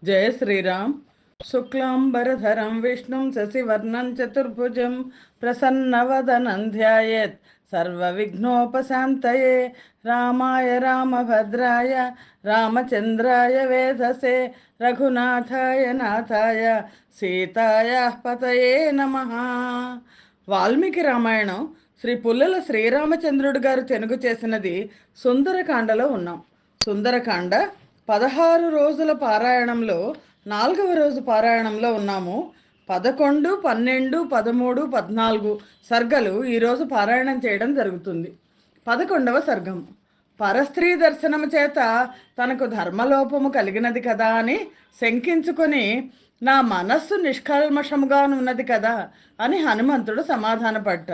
जय श्रीराम। शुक्लांबरधरं विष्णुं शशिवर्णं चतुर्भुजं प्रसन्नवदनं ध्यायेत् सर्वविघ्नोपशान्तये। रामाय रामभद्राय रामचन्द्राय वेधसे रघुनाथाय नाथाय सीतायाः पतये नमः। వాల్మీకి రామాయణం శ్రీ పుల్లల శ్రీరామచంద్రుడు గారు తెనుగు చేసినది సుందరకాండలో ఉన్నాం. సుందరకాండ 16 రోజుల పారాయణంలో 4వ రోజు పారాయణంలో ఉన్నాము. 11, 12, 13, 14 సర్గలు ఈరోజు పారాయణం చేయడం జరుగుతుంది. 11వ సర్గం. పరస్త్రీ దర్శనము చేత తనకు ధర్మలోపము కలిగినది కదా అని శంకించుకొని, నా మనస్సు నిష్కల్మషముగా ఉన్నది కదా అని హనుమంతుడు సమాధానపడ్డ.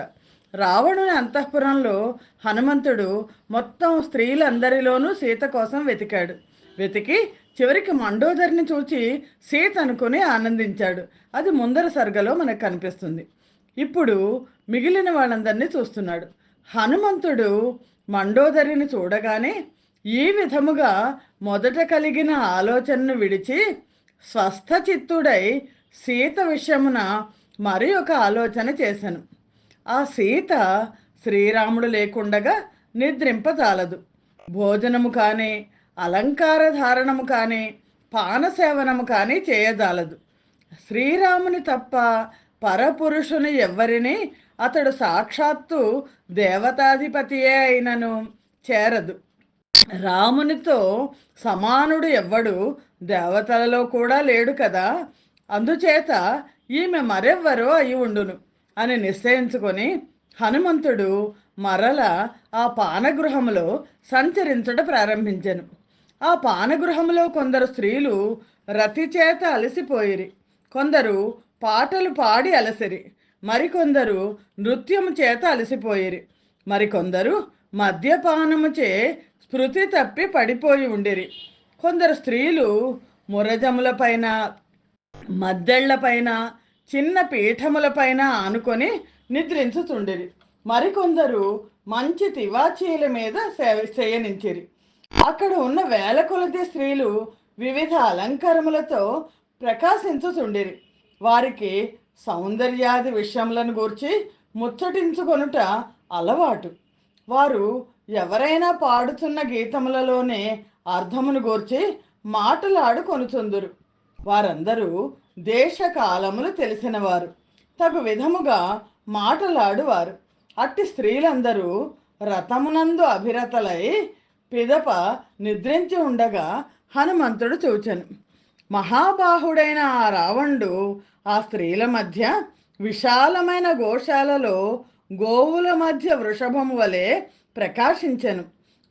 రావణుని అంతఃపురంలో హనుమంతుడు మొత్తం స్త్రీలందరిలోనూ సీత కోసం వెతికాడు. వెతికి చివరికి మండోదరిని చూచి సీత అనుకుని ఆనందించాడు. అది ముందర సర్గలో మనకు కనిపిస్తుంది. ఇప్పుడు మిగిలిన వాళ్ళందరినీ చూస్తున్నాడు. హనుమంతుడు మండోదరిని చూడగానే ఈ విధముగా మొదట కలిగిన ఆలోచనను విడిచి స్వస్థచిత్తుడై సీత విషయమున మరి ఒక ఆలోచన చేశాను. ఆ సీత శ్రీరాముడు లేకుండగా నిద్రింపజాలదు. భోజనము కానీ, అలంకార ధారణము కానీ, పానసేవనము కానీ చేయజాలదు. శ్రీరాముని తప్ప పరపురుషుని ఎవ్వరిని అతడు సాక్షాత్తు దేవతాధిపతియే అయినను చేరదు. రామునితో సమానుడు ఎవ్వడు దేవతలలో కూడా లేడు కదా. అందుచేత ఈమె మరెవ్వరో అయి ఉండును అని నిశ్చయించుకొని హనుమంతుడు మరల ఆ పానగృహములో సంచరించట ప్రారంభించెను. ఆ పానగృహములో కొందరు స్త్రీలు రతి చేత అలసిపోయిరి, కొందరు పాటలు పాడి అలసిరి, మరికొందరు నృత్యము చేత అలసిపోయిరి, మరికొందరు మద్యపానముచే స్మృతి తప్పి పడిపోయి ఉండిరి. కొందరు స్త్రీలు మురజములపైన, మద్దెళ్లపైన, చిన్న పీఠములపైన ఆనుకొని నిద్రించుతుండిరి. మరికొందరు మంచి తివాచీల మీద శయనించిరి. అక్కడ ఉన్న వేల కొలది స్త్రీలు వివిధ అలంకారములతో ప్రకాశించుతుండిరి. వారికి సౌందర్యాది విషయములను గూర్చి ముచ్చటించుకొనుట అలవాటు. వారు ఎవరైనా పాడుతున్న గీతములలోనే అర్థమును గూర్చి మాటలాడుకొనుచుందురు. వారందరూ దేశకాలములు తెలిసినవారు, తగు విధముగా మాటలాడువారు. అట్టి స్త్రీలందరూ రథమునందు అభిరతలై పిదప నిద్రించి ఉండగా హనుమంతుడు చూచెను. మహాబాహుడైన ఆ రావణుడు ఆ స్త్రీల మధ్య విశాలమైన గోశాలలో గోవుల మధ్య వృషభము వలె ప్రకాశించెను.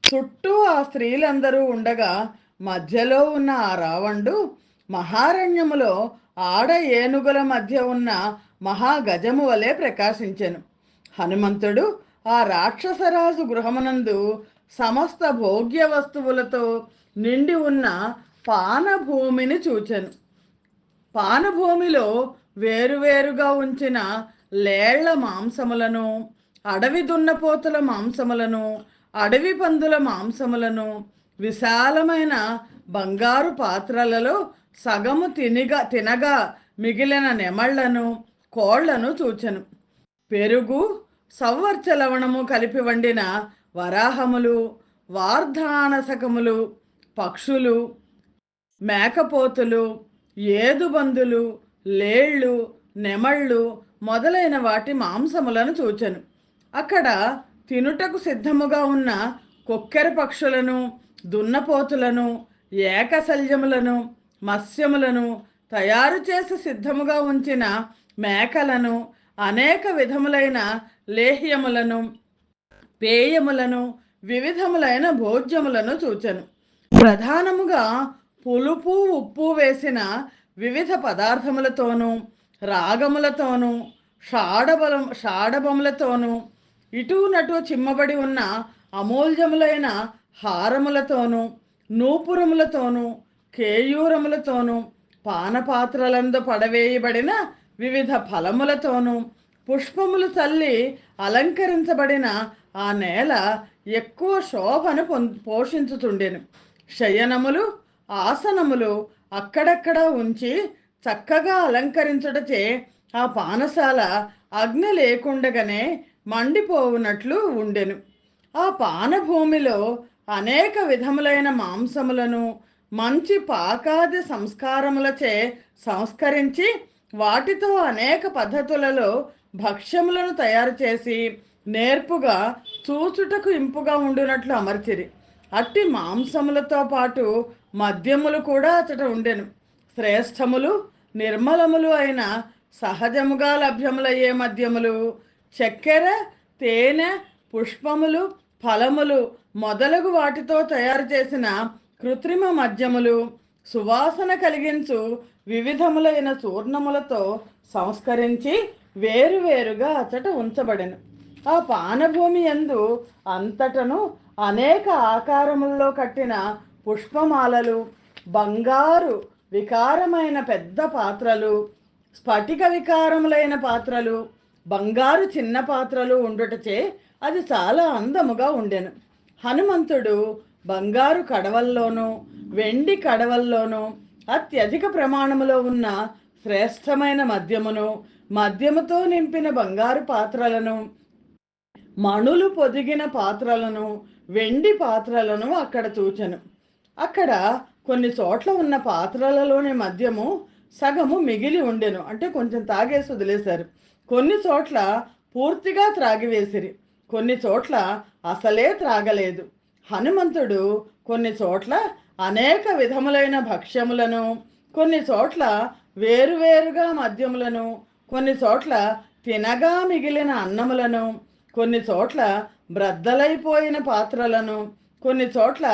చుట్టూ ఆ స్త్రీలందరూ ఉండగా మధ్యలో ఉన్న ఆ రావణుడు మహారణ్యములో ఆడ ఏనుగుల మధ్య ఉన్న మహాగజము వలె ప్రకాశించెను. హనుమంతుడు ఆ రాక్షసరాజు గృహమునందు సమస్త భోగ్య వస్తువులతో నిండి ఉన్న పానభూమిని చూచెను. పానభూమిలో వేరువేరుగా ఉంచిన లేళ్ల మాంసములను, అడవి దున్నపోతుల మాంసములను, అడవి పందుల మాంసములను, విశాలమైన బంగారు పాత్రలలో సగము తినగా మిగిలిన నెమళ్లను, కోళ్లను చూచెను. పెరుగు, సవ్వర్చ లవణము కలిపి వండిన వరాహములు, వార్ధానసకములు, పక్షులు, మేకపోతులు, ఏదుబందులు, లేళ్ళు, నెమళ్ళు మొదలైన వాటి మాంసములను చూచెను. అక్కడ తినుటకు సిద్ధముగా ఉన్న కొక్కెర పక్షులను, దున్నపోతులను, ఏకశల్యములను, మత్స్యములను, తయారు చేసి సిద్ధముగా ఉంచిన మేకలను, అనేక విధములైన లేహ్యములను, పేయములను, వివిధములైన భోజ్యములను చూచెను. ప్రధానముగా పులుపు, ఉప్పు వేసిన వివిధ పదార్థములతోనూ, రాగములతోనూ, షాడబములతోనూ, ఇటు నటు చిమ్మబడి ఉన్న అమూల్యములైన హారములతోనూ, నూపురములతోనూ, కేయూరములతోనూ, పానపాత్రలందు పడవేయబడిన వివిధ ఫలములతోనూ, పుష్పములు చల్లి అలంకరించబడిన ఆ నేల ఎక్కువ శోభను పోషించుతుండెను. శయనములు, ఆసనములు అక్కడక్కడ ఉంచి చక్కగా అలంకరించుటచే ఆ పానశాల అగ్ని లేకుండగానే మండిపోవునట్లు ఉండెను. ఆ పానభూమిలో అనేక విధములైన మాంసములను మంచి పాకాది సంస్కారములచే సంస్కరించి వాటితో అనేక పద్ధతులలో భక్ష్యములను తయారు చేసి నేర్పుగా చూచుటకు ఇంపుగా ఉండునట్లు అమర్చిరి. అట్టి మాంసములతో పాటు మద్యములు కూడా అచట ఉండెను. శ్రేష్టములు నిర్మలములు అయిన సహజముగా లభ్యములయ్యే మద్యములు, చక్కెర, తేనె, పుష్పములు, ఫలములు మొదలగు వాటితో తయారు చేసిన కృత్రిమ మద్యములు, సువాసన కలిగించు వివిధములైన చూర్ణములతో సంస్కరించి వేరువేరుగా అచట ఉంచబడెను. ఆ పానభూమి యందు అంతటను అనేక ఆకారముల్లో కట్టిన పుష్పమాలలు, బంగారు వికారమైన పెద్ద పాత్రలు, స్ఫటిక వికారములైన పాత్రలు, బంగారు చిన్న పాత్రలు ఉండుటచే అది చాలా అందముగా ఉండెను. హనుమంతుడు బంగారు కడవల్లోనూ వెండి కడవల్లోనూ అత్యధిక ప్రమాణములో ఉన్న శ్రేష్టమైన మద్యమును, మద్యముతో నింపిన బంగారు పాత్రలను, మణులు పొదిగిన పాత్రలను, వెండి పాత్రలను అక్కడ చూచెను. అక్కడ కొన్ని చోట్ల ఉన్న పాత్రలలోని మద్యము సగము మిగిలి ఉండెను, అంటే కొంచెం తాగేసి వదిలేశారు. కొన్ని చోట్ల పూర్తిగా త్రాగివేసిరి, కొన్ని చోట్ల అసలే త్రాగలేదు. హనుమంతుడు కొన్ని చోట్ల అనేక విధములైన భక్ష్యములను, కొన్ని చోట్ల వేరువేరుగా మద్యములను, కొన్ని చోట్ల తినగా మిగిలిన అన్నములను, కొన్ని చోట్ల బ్రద్దలైపోయిన పాత్రలను, కొన్ని చోట్ల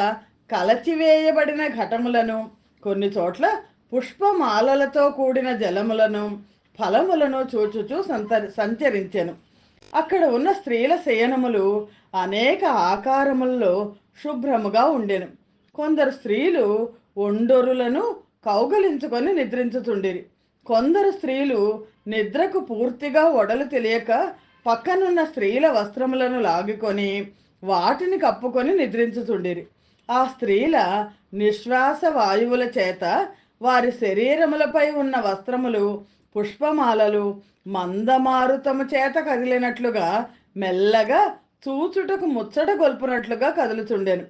కలచివేయబడిన ఘటములను, కొన్ని చోట్ల పుష్పమాలలతో కూడిన జలములను, ఫలములను చూచుచూ సంచరించెను. అక్కడ ఉన్న స్త్రీల శయనములు అనేక ఆకారముల్లో శుభ్రముగా ఉండెను. కొందరు స్త్రీలు ఒండొరులను కౌగలించుకొని నిద్రించుచుండిరి. కొందరు స్త్రీలు నిద్రకు పూర్తిగా ఒడలు తెలియక పక్కనున్న స్త్రీల వస్త్రములను లాగుకొని వాటిని కప్పుకొని నిద్రించుచుండిరి. ఆ స్త్రీల నిశ్వాస వాయువుల చేత వారి శరీరములపై ఉన్న వస్త్రములు, పుష్పమాలలు మందమారుతము చేత కదిలినట్లుగా మెల్లగా చూచుటకు ముచ్చట గొల్పునట్లుగా కదులుచుండెను.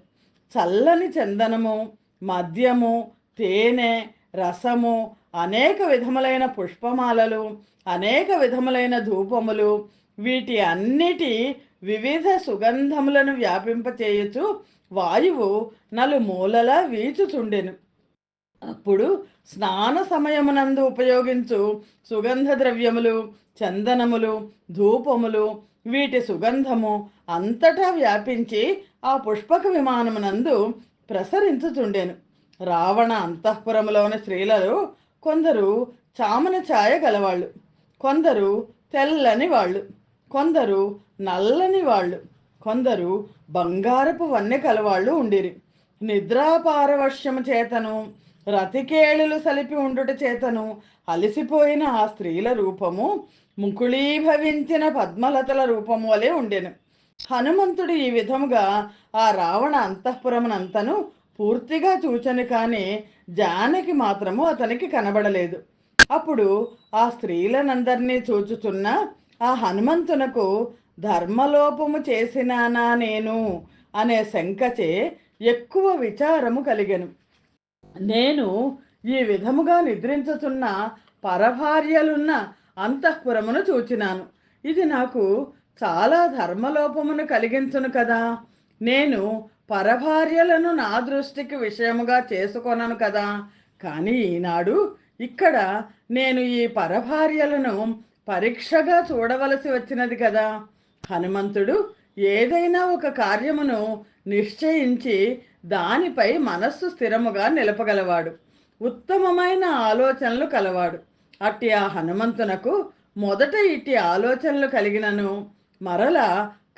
చల్లని చందనము, మద్యము, తేనె, రసము, అనేక విధములైన పుష్పమాలలు, అనేక విధములైన ధూపములు, వీటి అన్నిటి వివిధ సుగంధములను వ్యాపింపచేయుచు వాయువు నలుమూలలా వీచుచుండెను. అప్పుడు స్నాన సమయమునందు ఉపయోగించు సుగంధ ద్రవ్యములు, చందనములు, ధూపములు, వీటి సుగంధము అంతటా వ్యాపించి ఆ పుష్పక విమానమునందు ప్రసరించుచుండెను. రావణ అంతఃపురములోని స్త్రీలలో కొందరు చామన ఛాయ గలవాళ్ళు, కొందరు తెల్లని వాళ్ళు, కొందరు నల్లని వాళ్ళు, కొందరు బంగారపు వన్నె కలవాళ్ళు ఉండిరి. నిద్రాపారవశ్యము చేతను రతికేళులు సలిపి ఉండుట చేతను అలసిపోయిన ఆ స్త్రీల రూపము ముకుళీభవించిన పద్మలతల రూపము వలె ఉండెను. హనుమంతుడు ఈ విధముగా ఆ రావణ అంతఃపురమునంతను పూర్తిగా చూచను, కానీ జానకి మాత్రము అతనికి కనబడలేదు. అప్పుడు ఆ స్త్రీలనందరినీ చూచుచున్న ఆ హనుమంతునకు ధర్మలోపము చేసినానా నేను అనే శంకచే ఎక్కువ విచారము కలిగెను. నేను ఈ విధముగా నిద్రించుతున్న పరభార్యలున్న అంతఃపురమును చూచినాను. ఇది నాకు చాలా ధర్మలోపమును కలిగించును కదా. నేను పరభార్యలను నా దృష్టికి విషయముగా చేసుకొనను కదా. కానీ ఈనాడు ఇక్కడ నేను ఈ పరభార్యలను పరీక్షగా చూడవలసి వచ్చినది కదా. హనుమంతుడు ఏదైనా ఒక కార్యమును నిశ్చయించి దానిపై మనస్సు స్థిరముగా నిలపగలవాడు, ఉత్తమమైన ఆలోచనలు కలవాడు. అట్టి ఆ హనుమంతునకు మొదట ఇట్టి ఆలోచనలు కలిగినను మరల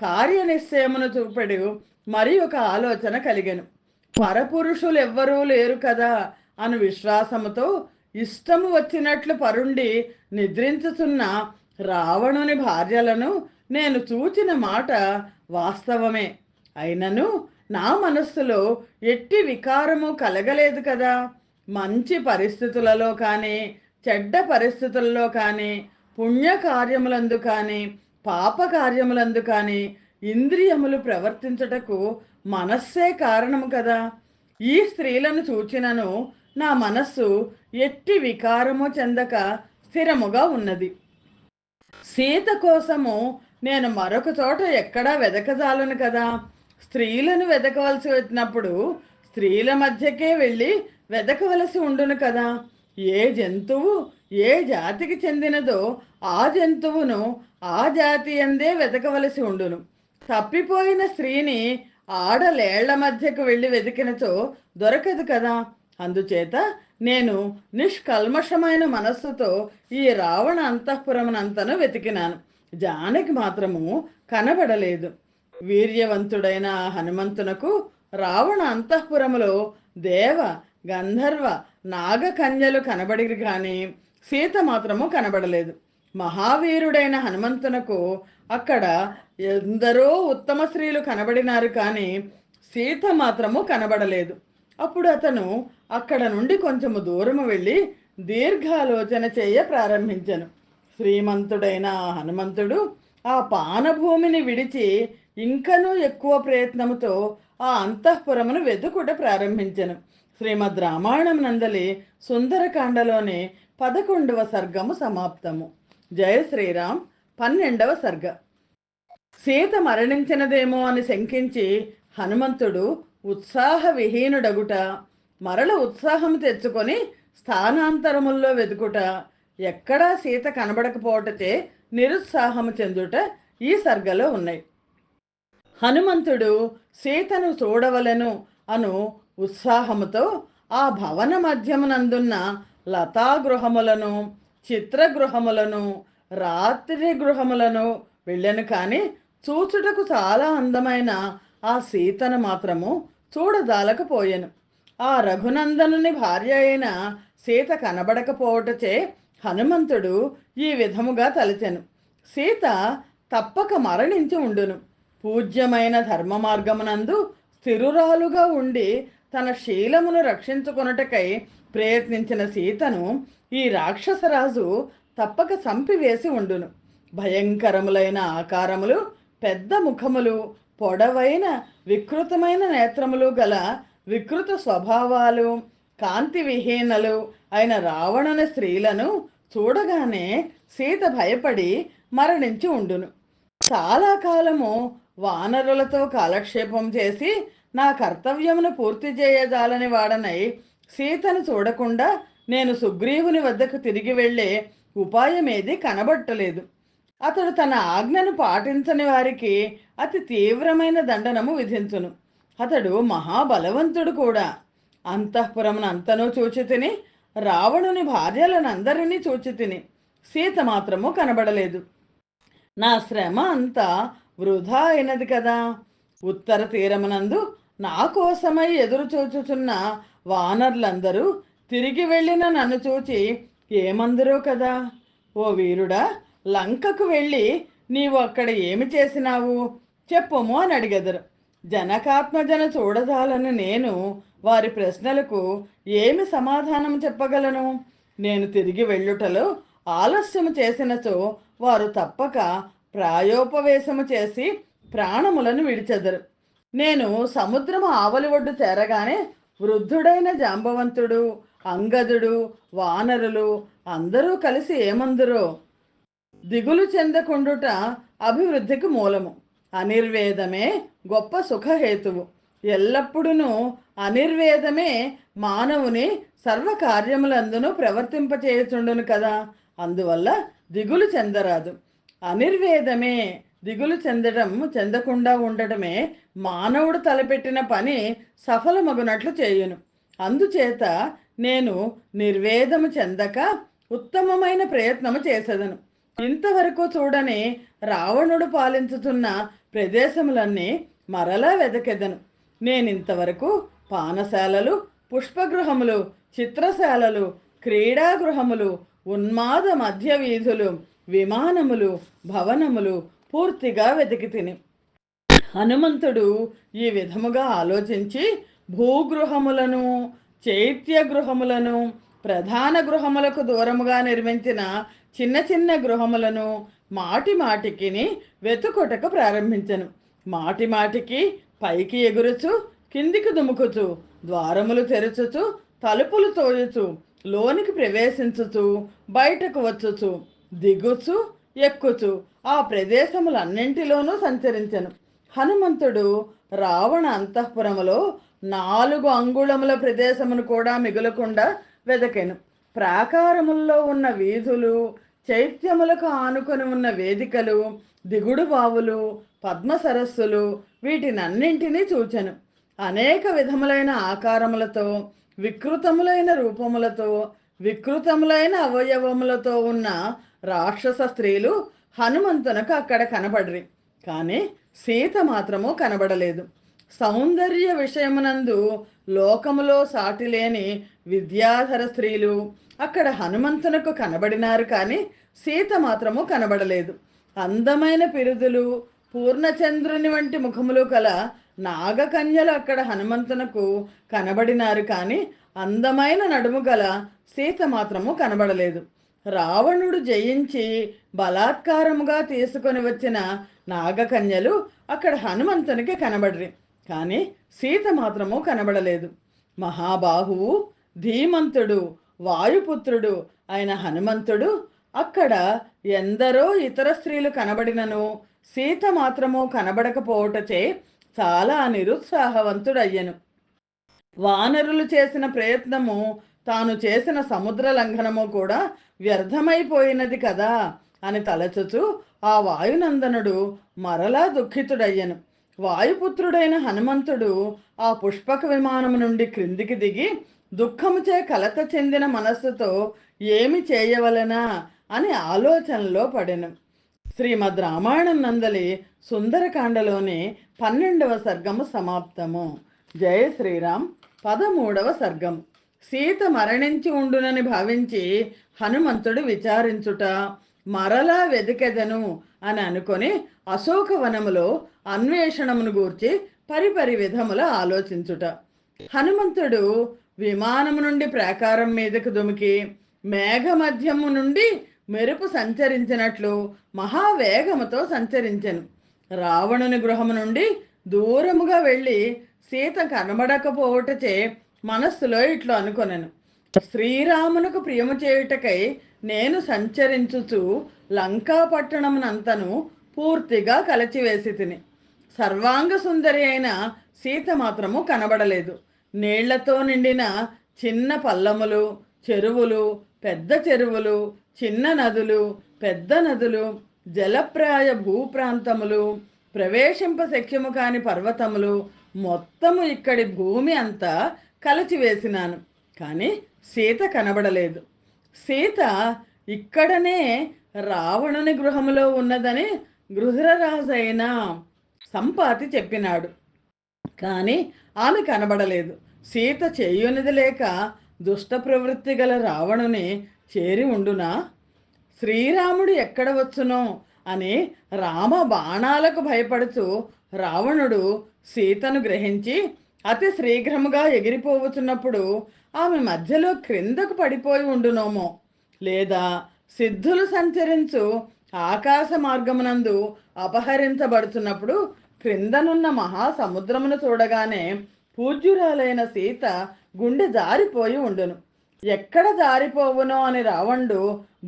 కార్యనిశ్చయమును చూపెడు మరి ఒక ఆలోచన కలిగెను. పరపురుషులు ఎవ్వరూ లేరు కదా అను విశ్వాసముతో ఇష్టము వచ్చినట్లు పరుండి నిద్రించుతున్న రావణుని భార్యలను నేను చూచిన మాట వాస్తవమే. అయినను నా మనస్సులో ఎట్టి వికారము కలగలేదు కదా. మంచి పరిస్థితులలో కానీ చెడ్డ పరిస్థితుల్లో కానీ పుణ్యకార్యములందు కానీ పాపకార్యములందు కానీ ఇంద్రియములు ప్రవర్తించుటకు మనస్సే కారణము కదా. ఈ స్త్రీలను చూచినను నా మనస్సు ఎట్టి వికారము చెందక స్థిరముగా ఉన్నది. సీత కోసము నేను మరొక చోట ఎక్కడా వెదకజాలను కదా. స్త్రీలను వెదకవలసి వచ్చినప్పుడు స్త్రీల మధ్యకే వెళ్ళి వెదకవలసి ఉండును కదా. ఏ జంతువు ఏ జాతికి చెందినదో ఆ జంతువును ఆ జాతి అందే వెతకవలసి ఉండును. తప్పిపోయిన స్త్రీని ఆడలేళ్ల మధ్యకు వెళ్ళి వెతికినచో దొరకదు కదా. అందుచేత నేను నిష్కల్మషమైన మనస్సుతో ఈ రావణ అంతఃపురమునంతను వెతికినాను. జానకి మాత్రము కనబడలేదు. వీర్యవంతుడైన హనుమంతునకు రావణ అంతఃపురములో దేవ గంధర్వ నాగకన్యలు కనబడిరి కానీ సీత మాత్రము కనబడలేదు. మహావీరుడైన హనుమంతునకు అక్కడ ఎందరో ఉత్తమ స్త్రీలు కనబడినారు కానీ సీత మాత్రము కనబడలేదు. అప్పుడు అతను అక్కడ నుండి కొంచెము దూరము వెళ్ళి దీర్ఘాలోచన చేయ ప్రారంభించను. శ్రీమంతుడైన హనుమంతుడు ఆ పానభూమిని విడిచి ఇంకనూ ఎక్కువ ప్రయత్నముతో ఆ అంతఃపురమును వెతుకుట ప్రారంభించను. శ్రీమద్ రామాయణం నందలి సుందరకాండలోని 11వ సర్గము సమాప్తము. జయ శ్రీరామ్. 12వ సర్గ. సీత మరణించినదేమో అని శంకించి హనుమంతుడు ఉత్సాహ విహీనుడగుట, మరల ఉత్సాహం తెచ్చుకొని స్థానాంతరముల్లో వెతుకుట, ఎక్కడా సీత కనబడకపోవటచే నిరుత్సాహము చెందుట ఈ సర్గలో ఉన్నాయి. హనుమంతుడు సీతను చూడవలెను అను ఉత్సాహముతో ఆ భవన మధ్యమునందున్న లతాగృహములను చిత్రగృహములను రాత్రి గృహములను వెళ్ళను కానీ చూచుటకు చాలా అందమైన ఆ సీతను మాత్రము చూడదాలకపోయెను. ఆ రఘునందనుని భార్య అయిన సీత కనబడకపోవటచే హనుమంతుడు ఈ విధముగా తలచెను. సీత తప్పక మరణించి ఉండును. పూజ్యమైన ధర్మ మార్గమునందు స్థిరురాలుగా ఉండి తన శీలమును రక్షించుకొనుటకై ప్రయత్నించిన సీతను ఈ రాక్షసరాజు తప్పక చంపివేసి ఉండును. భయంకరములైన ఆకారములు, పెద్ద ముఖములు, పొడవైన వికృతమైన నేత్రములు గల వికృత స్వభావాలు, కాంతి విహీనలు అయిన రావణుని స్త్రీలను చూడగానే సీత భయపడి మరణించి ఉండును. చాలా కాలము వానరులతో కాలక్షేపం చేసి నా కర్తవ్యమును పూర్తి చేయజాలని వాడనై సీతను చూడకుండా నేను సుగ్రీవుని వద్దకు తిరిగి వెళ్ళే ఉపాయమేది కనబట్టలేదు. అతడు తన ఆజ్ఞను పాటించని వారికి అతి తీవ్రమైన దండనము విధించును. అతడు మహాబలవంతుడు కూడా. అంతఃపురమునంతనూ చూచి తిని, రావణుని భార్యలనందరినీ చూచి తిని, సీత మాత్రము కనబడలేదు. నా శ్రమ అంతా వృధా అయినది కదా. ఉత్తర తీరమునందు నా కోసమై ఎదురు చూచుచున్న వానర్లందరూ తిరిగి వెళ్ళిన నన్ను చూచి ఏమందరో కదా. ఓ వీరుడా, లంకకు వెళ్ళి నీవు అక్కడ ఏమి చేసినావు చెప్పుము అని అడిగెదరు. జనకాత్మజను చూడదాలని నేను వారి ప్రశ్నలకు ఏమి సమాధానం చెప్పగలను? నేను తిరిగి వెళ్ళుటలో ఆలస్యము చేసినచో వారు తప్పక ప్రాయోపవేశము చేసి ప్రాణములను విడిచెదరు. నేను సముద్రము ఆవలి ఒడ్డు చేరగానే వృద్ధుడైన జాంబవంతుడు, అంగదుడు, వానరులు అందరూ కలిసి ఏమందురో. దిగులు చెందకుండుట అభివృద్ధికి మూలము. అనిర్వేదమే గొప్ప సుఖహేతువు. ఎల్లప్పుడూ అనిర్వేదమే మానవుని సర్వకార్యములందును ప్రవర్తింపచేయుచుండును కదా. అందువల్ల దిగులు చెందరాదు. అనిర్వేదమే దిగులు చెందకుండా ఉండటమే మానవుడు తలపెట్టిన పని సఫలమగునట్లు చేయును. అందుచేత నేను నిర్వేదము చెందక ఉత్తమమైన ప్రయత్నము చేసేదను. ఇంతవరకు చూడని రావణుడు పాలించుతున్న ప్రదేశములన్నీ మరలా వెదకెదను. నేనింతవరకు పానశాలలు, పుష్పగృహములు, చిత్రశాలలు, క్రీడాగృహములు, ఉన్మాద మధ్య వీధులు, విమానములు, భవనములు పూర్తిగా వెతికి తిని. హనుమంతుడు ఈ విధముగా ఆలోచించి భూగృహములను, చైత్య గృహములను, ప్రధాన గృహములకు దూరముగా నిర్మించిన చిన్న చిన్న గృహములను మాటి మాటికిని వెతుకొటకు ప్రారంభించెను. మాటి మాటికి పైకి ఎగురుచు, కిందికి దుముకుచు, ద్వారములు తెరచుచు, తలుపులు తోయుచు, లోనికి ప్రవేశించుచు, బయటకు వచ్చుచు, దిగుచు, ఎక్కుచు ఆ ప్రదేశములన్నింటిలోనూ సంచరించెను. హనుమంతుడు రావణ అంతఃపురములో 4 అంగుళముల ప్రదేశమును కూడా మిగులకుండా వెదకెను. ప్రాకారముల్లో ఉన్న వీధులు, చైత్యములకు ఆనుకొని ఉన్న వేదికలు, దిగుడు బావులు, పద్మ సరస్సులు వీటినన్నింటినీ చూచెను. అనేక విధములైన ఆకారములతో, వికృతములైన రూపములతో, వికృతములైన అవయవములతో ఉన్న రాక్షస స్త్రీలు హనుమంతునకు అక్కడ కనబడ్రి. కానీ సీత మాత్రము కనబడలేదు. సౌందర్య విషయమునందు లోకములో సాటిలేని విద్యాధర స్త్రీలు అక్కడ హనుమంతునకు కనబడినారు, కానీ సీత మాత్రము కనబడలేదు. అందమైన పిరుదులు, పూర్ణచంద్రుని వంటి ముఖములు కల నాగకన్యలు అక్కడ హనుమంతునకు కనబడినారు, కానీ అందమైన నడుము గల సీత మాత్రము కనబడలేదు. రావణుడు జయించి బలాత్కారముగా తీసుకొని వచ్చిన నాగకన్యలు అక్కడ హనుమంతునికి కనబడ్రి, కానీ సీత మాత్రము కనబడలేదు. మహాబాహువు, ధీమంతుడు, వాయుపుత్రుడు అయిన హనుమంతుడు అక్కడ ఎందరో ఇతర స్త్రీలు కనబడినను సీత మాత్రము కనబడకపోవటచే చాలా నిరుత్సాహవంతుడయ్యను. వానరులు చేసిన ప్రయత్నము, తాను చేసిన సముద్ర లంఘనము కూడా వ్యర్థమైపోయినది కదా అని తలచుచు ఆ వాయునందనుడు మరలా దుఃఖితుడయ్యను. వాయుపుత్రుడైన హనుమంతుడు ఆ పుష్పక విమానము నుండి క్రిందికి దిగి దుఃఖముచే కలత చెందిన మనస్సుతో ఏమి చేయవలనా అని ఆలోచనలో పడెను. శ్రీమద్ రామాయణం నందలి సుందరకాండలోని 12వ సర్గము సమాప్తము. జయ శ్రీరామ్. 13వ సర్గం. సీత మరణించి ఉండునని భావించి హనుమంతుడు విచారించుట, మరలా వెదికెదను అని అనుకొని అశోకవనములో అన్వేషణమును గూర్చి పరిపరి విధముల ఆలోచించుట. హనుమంతుడు విమానము నుండి ప్రాకారం మీదకు దుమికి మేఘమధ్యము నుండి మెరుపు సంచరించినట్లు మహావేగముతో సంచరించెను. రావణుని గృహము నుండి దూరముగా వెళ్ళి సీత కనబడకపోవటచే మనస్సులో ఇట్లు అనుకొనెను: శ్రీరామునకు ప్రియము చేయుటకై నేను సంచరించుచు లంకా పట్టణమునంతను పూర్తిగా కలచివేసి తిని. సర్వాంగ సుందరి అయిన సీత మాత్రము కనబడలేదు. నీళ్లతో నిండిన చిన్న పల్లములు, చెరువులు, పెద్ద చెరువులు, చిన్న నదులు, పెద్ద నదులు, జలప్రాయ భూప్రాంతములు, ప్రవేశింప శక్యము కాని పర్వతములు, మొత్తము ఇక్కడి భూమి అంతా కలచివేసినాను, కానీ సీత కనబడలేదు. సీత ఇక్కడనే రావణుని గృహములో ఉన్నదని గృహరాజైన సంపాతి చెప్పినాడు, కానీ ఆమె కనబడలేదు. సీత చేయునిది లేక దుష్ట ప్రవృత్తి గల రావణుని చేరి ఉండునా? శ్రీరాముడు ఎక్కడ వచ్చునో అని రామ బాణాలకు భయపడుచు రావణుడు సీతను గ్రహించి అతి శీఘ్రముగా ఎగిరిపోవచ్చున్నప్పుడు ఆమె మధ్యలో క్రిందకు పడిపోయి ఉండునోమో, లేదా సిద్ధులు సంచరించు ఆకాశ మార్గమునందు అపహరించబడుతున్నప్పుడు క్రిందనున్న మహాసముద్రమును చూడగానే పూజ్యురాలైన సీత గుండె జారిపోయి ఉండును. ఎక్కడ జారిపోవునో అని రావణుడు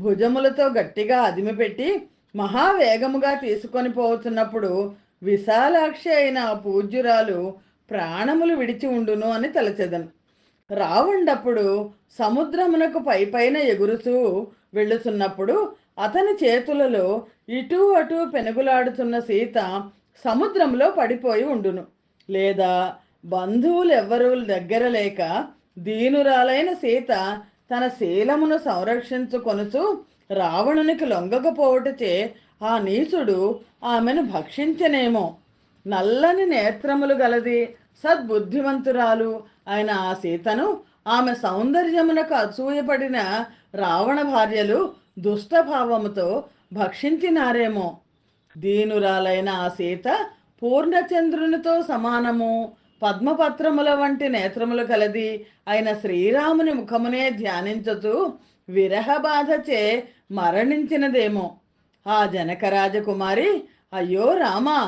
భుజములతో గట్టిగా అదిమిపెట్టి మహావేగముగా తీసుకొని పోతున్నప్పుడు విశాలాక్షి అయిన ఆ పూజ్యురాలు ప్రాణములు విడిచి ఉండును అని తలచెదను. రావణుడప్పుడు సముద్రమునకు పైపైన ఎగురుతూ వెళ్ళుతున్నప్పుడు అతని చేతులలో ఇటూ అటూ పెనుగులాడుతున్న సీత సముద్రంలో పడిపోయి ఉండును. లేదా బంధువులు ఎవ్వరూ దగ్గర లేక దీనురాలైన సీత తన శీలమును సంరక్షించుకొనుచు రావణునికి లొంగకపోవటచే ఆ నీచుడు ఆమెను భక్షించనేమో. నల్లని నేత్రములు గలది, సద్బుద్ధివంతురాలు అయిన ఆ సీతను ఆమె సౌందర్యమునకు అసూయపడిన రావణ భార్యలు దుష్టభావముతో భక్షించినారేమో. దీనురాలైన ఆ సీత పూర్ణచంద్రునితో సమానము, పద్మపత్రముల వంటి నేత్రములు కలది అయిన శ్రీరాముని ముఖమునే ధ్యానించుచు విరహ బాధచే మరణించినదేమో. ఆ జనకరాజకుమారి అయ్యో రామా,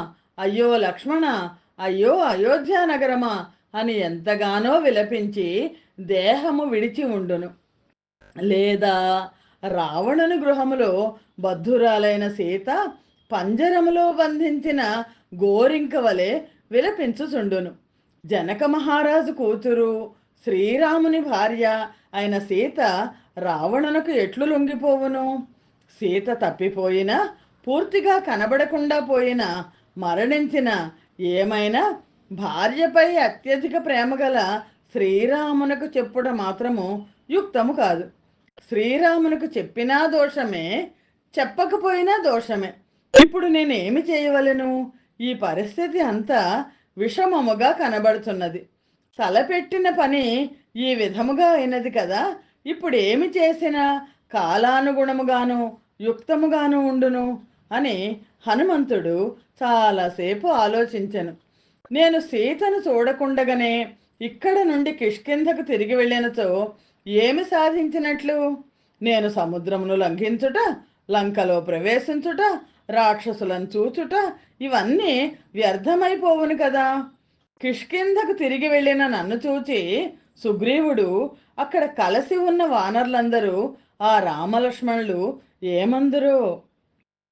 అయ్యో లక్ష్మణ, అయ్యో అయోధ్యానగరమా అని ఎంతగానో విలపించి దేహము విడిచి ఉండును. లేదా రావణుని గృహములో బద్ధురాలైన సీత పంజరములో బంధించిన గోరింక వలె విలపించుచుండును. జనక మహారాజు కూతురు శ్రీరాముని భార్య అయిన సీత రావణునకు ఎట్లు లొంగిపోవును? సీత తప్పిపోయినా, పూర్తిగా కనబడకుండా పోయినా, మరణించిన, ఏమైనా భార్యపై అత్యధిక ప్రేమగల శ్రీరామునకు చెప్పుట మాత్రము యుక్తము కాదు. శ్రీరామునకు చెప్పినా దోషమే, చెప్పకపోయినా దోషమే. ఇప్పుడు నేనేమి చేయవలెను? ఈ పరిస్థితి అంతా విషమముగా కనబడుతున్నది. తలపెట్టిన పని ఈ విధముగా అయినది కదా, ఇప్పుడు ఏమి చేసినా కాలానుగుణముగాను యుక్తముగాను ఉండును అని హనుమంతుడు చాలాసేపు ఆలోచించెను. నేను సీతను చూడకుండగానే ఇక్కడ నుండి కిష్కింధకు తిరిగి వెళ్ళినచో ఏమి సాధించినట్లు? నేను సముద్రమును లంఘించుట, లంకలో ప్రవేశించుట, రాక్షసులను చూచుట, ఇవన్నీ వ్యర్థమైపోవును కదా. కిష్కింధకు తిరిగి వెళ్ళిన నన్ను చూచి సుగ్రీవుడు, అక్కడ కలిసి ఉన్న వానరులందరూ, ఆ రామలక్ష్మణులు ఏమందురో?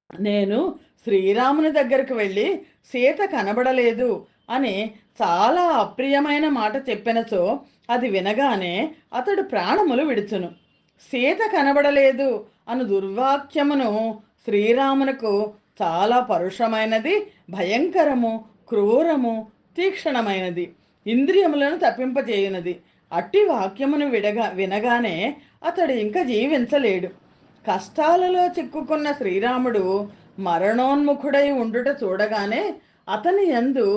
నేను శ్రీరాముని దగ్గరకు వెళ్ళి సీత కనబడలేదు అని చాలా అప్రియమైన మాట చెప్పినచో అది వినగానే అతడు ప్రాణములు విడుచును. సీత కనబడలేదు అను దుర్వాక్యమును శ్రీరామునకు చాలా పరుషమైనది, భయంకరము, క్రూరము, తీక్షణమైనది, ఇంద్రియములను తప్పింపజేయునది. అట్టి వాక్యమును వినగానే అతడు ఇంకా జీవించలేడు. కష్టాలలో చిక్కుకున్న శ్రీరాముడు మరణోన్ముఖుడై ఉండుట చూడగానే అతని యందు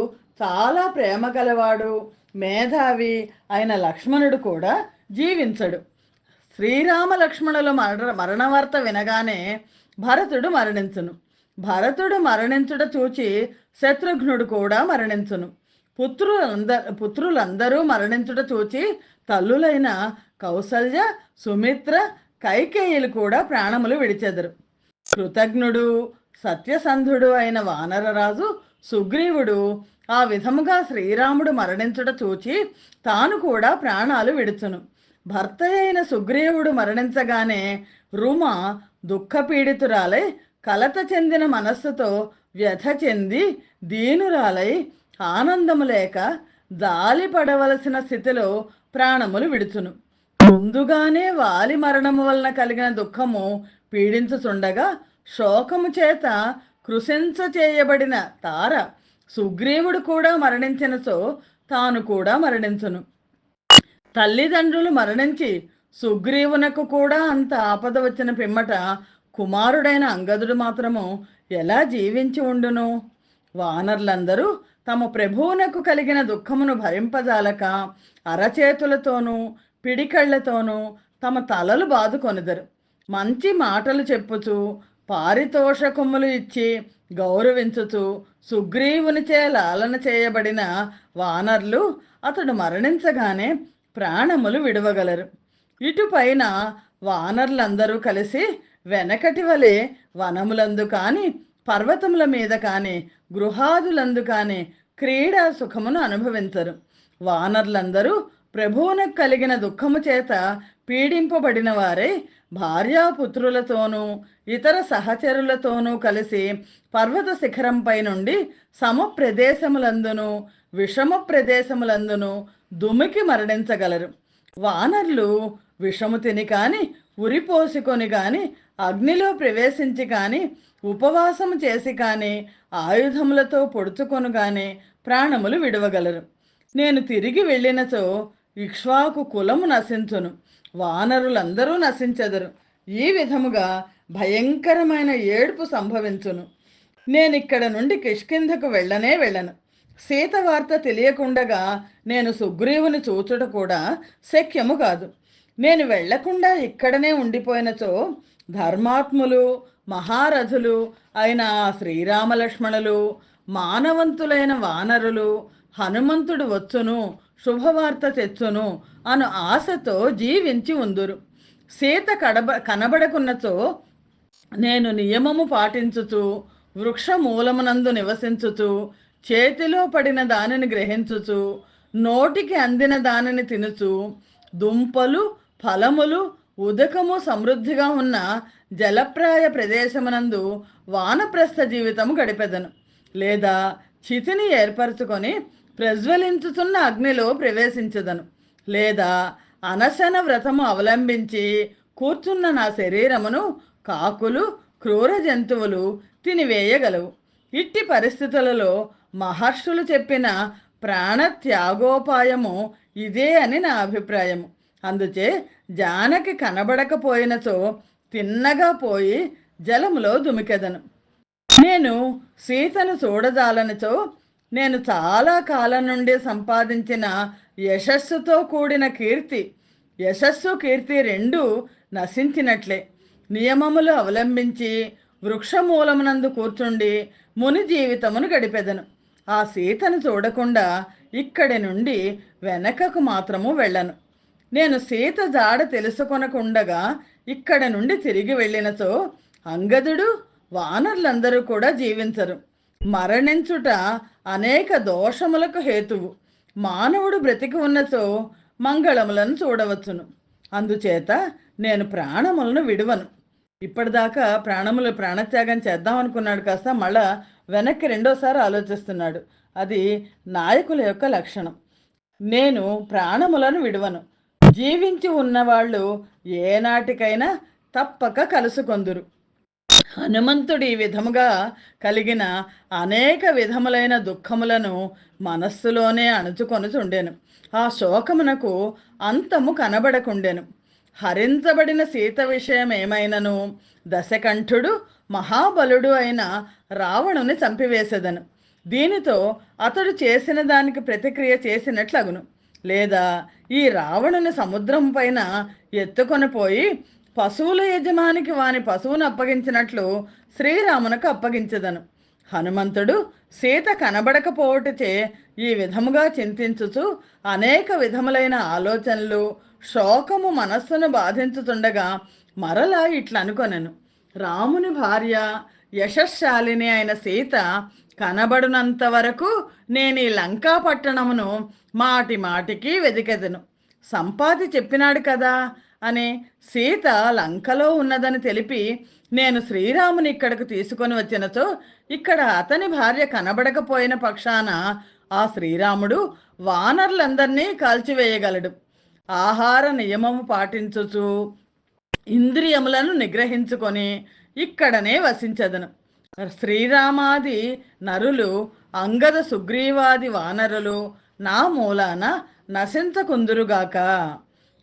చాలా ప్రేమ గలవాడు, మేధావి అయిన లక్ష్మణుడు కూడా జీవించడు. శ్రీరామ లక్ష్మణుల మరణవార్త వినగానే భరతుడు మరణించును. భరతుడు మరణించుట చూచి శత్రుఘ్నుడు కూడా మరణించును. పుత్రులందరూ మరణించుట చూచి తల్లులైన కౌసల్య, సుమిత్ర, కైకేయులు కూడా ప్రాణములు విడిచెదరు. కృతజ్ఞుడు, సత్యసంధుడు అయిన వానరరాజు సుగ్రీవుడు ఆ విధముగా శ్రీరాముడు మరణించుట చూచి తాను కూడా ప్రాణాలు విడుచును. భర్త అయిన సుగ్రీవుడు మరణించగానే రుమ దుఃఖపీడితురాలై కలత చెందిన మనస్సుతో వ్యథ చెంది దీనురాలై ఆనందము లేక జాలి పడవలసిన స్థితిలో ప్రాణములు విడుచును. ముందుగానే వాలి మరణము వలన కలిగిన దుఃఖము పీడించుచుండగా శోకము చేత కృశించ చేయబడిన తార సుగ్రీవుడు కూడా మరణించినచో తాను కూడా మరణించును. తల్లిదండ్రులు మరణించి సుగ్రీవునకు కూడా అంత ఆపద వచ్చిన పిమ్మట కుమారుడైన అంగదుడు మాత్రము ఎలా జీవించి ఉండును? వానరులందరూ తమ ప్రభువునకు కలిగిన దుఃఖమును భరింపజాలక అరచేతులతోనూ పిడికళ్లతోనూ తమ తలలు బాదుకొనిదరు. మంచి మాటలు చెప్పుచు, పారితోషకములు ఇచ్చి గౌరవించుచు సుగ్రీవునిచే లాలన చేయబడిన వానర్లు అతడు మరణించగానే ప్రాణములు విడవగలరు. ఇటుపైన వానర్లందరూ కలిసి వెనకటి వలె వనములందు కాని, పర్వతముల మీద కాని, గృహాదులందు కాని క్రీడా సుఖమును అనుభవించరు. వానర్లందరూ ప్రభువునకు కలిగిన దుఃఖము చేత పీడింపబడిన వారే భార్యాపుత్రులతోనూ ఇతర సహచరులతోనూ కలిసి పర్వత శిఖరంపై నుండి సమ ప్రదేశములందును విషమ ప్రదేశములందును దుమికి మరణించగలరు. వానర్లు విషము తిని కాని, ఉరిపోసుకొని కాని, అగ్నిలో ప్రవేశించి కాని, ఉపవాసము చేసి కాని, ఆయుధములతో పొడుచుకొని కాని ప్రాణములు విడవగలరు. నేను తిరిగి వెళ్ళినచో ఇక్ష్వాకు కులము నశించును, వానరులందరూ నశించెదరు. ఈ విధముగా భయంకరమైన ఏడుపు సంభవించును. నేనిక్కడ నుండి కిష్కింధకు వెళ్ళను. సీత వార్త తెలియకుండగా నేను సుగ్రీవుని చూచుట కూడా శక్యము కాదు. నేను వెళ్లకుండా ఇక్కడనే ఉండిపోయినచో ధర్మాత్ములు, మహారథులు అయిన శ్రీరామలక్ష్మణులు, మానవంతులైన వానరులు, హనుమంతుడు వచ్చును, శుభవార్త తెచ్చును అను ఆశతో జీవించి ఉందురు. సీత కనబడకున్నచో నేను నియమము పాటించుచు వృక్షమూలమునందు నివసించుచు చేతిలో పడిన దానిని గ్రహించుచు నోటికి అందిన దానిని తినుచు దుంపలు ఫలములు ఉదకము సమృద్ధిగా ఉన్న జలప్రాయ ప్రదేశమునందు వానప్రస్థ జీవితము గడిపెదను. లేదా చితిని ఏర్పరచుకొని ప్రజ్వలించుతున్న అగ్నిలో ప్రవేశించదను. లేదా అనశన వ్రతము అవలంబించి కూర్చున్న నా శరీరమును కాకులు క్రూర జంతువులు తినివేయగలవు. ఇట్టి పరిస్థితులలో మహర్షులు చెప్పిన ప్రాణత్యాగోపాయము ఇదే అని నా అభిప్రాయము. అందుచే జానకి కనబడకపోయినచో తిన్నగా పోయి జలములో దుమికెదను. నేను సీతను చూడజాలనిచో నేను చాలా కాలం నుండి సంపాదించిన యశస్సుతో కూడిన కీర్తి, యశస్సు కీర్తి రెండూ నశించినట్లే. నియమములు అవలంబించి వృక్షమూలమునందు కూర్చుండి ముని జీవితమును గడిపెదను. ఆ సీతను చూడకుండా ఇక్కడి నుండి వెనకకు మాత్రము వెళ్ళను. నేను సీత జాడ తెలుసుకొనకుండగా ఇక్కడి నుండి తిరిగి వెళ్ళినచో అంగదుడు వానరులందరూ కూడా జీవించరు. మరణించుట అనేక దోషములకు హేతువు. మానవుడు బ్రతికి ఉన్నచో మంగళములను చూడవచ్చును. అందుచేత నేను ప్రాణములను విడువను. ఇప్పటిదాకా ప్రాణత్యాగం చేద్దాం అనుకున్నాడు, కాస్త మళ్ళా వెనక్కి రెండోసారి ఆలోచిస్తున్నాడు. అది నాయకుల యొక్క లక్షణం. నేను ప్రాణములను విడువను. జీవించి ఉన్నవాళ్ళు ఏనాటికైనా తప్పక కలుసుకొందురు. హనుమంతుడు ఈ విధముగా కలిగిన అనేక విధములైన దుఃఖములను మనస్సులోనే అణుచుకొనుచుండెను. ఆ శోకమునకు అంతము కనబడకుండెను. హరించబడిన సీత విషయం ఏమైనను దశకంఠుడు మహాబలుడు అయిన రావణుని చంపివేసేదను. దీనితో అతడు చేసిన దానికి ప్రతిక్రియ చేసినట్లగును. లేదా ఈ రావణుని సముద్రం పైన ఎత్తుకొని పోయి పశువుల యజమానికి వాని పశువును అప్పగించినట్లు శ్రీరామునకు అప్పగించదను. హనుమంతుడు సీత కనబడకపోవటచే ఈ విధముగా చింతించుచు అనేక విధములైన ఆలోచనలు శోకము మనస్సును బాధించుతుండగా మరలా ఇట్లనుకొనెను. రాముని భార్య యశశాలిని అయిన సీత కనబడినంత వరకు నేను ఈ లంకా పట్టణమును మాటి మాటికి వెదికెదను. సంపాతి చెప్పినాడు కదా అని సీత లంకలో ఉన్నదని తెలిపి నేను శ్రీరాముని ఇక్కడకు తీసుకొని వచ్చినచో ఇక్కడ అతని భార్య కనబడకపోయిన పక్షాన ఆ శ్రీరాముడు వానరులందరినీ కాల్చివేయగలడు. ఆహార నియమము పాటించుచు ఇంద్రియములను నిగ్రహించుకొని ఇక్కడనే వసించదను. శ్రీరామాది నరులు అంగద సుగ్రీవాది వానరులు నా మూలాన నశించకుందురుగాక.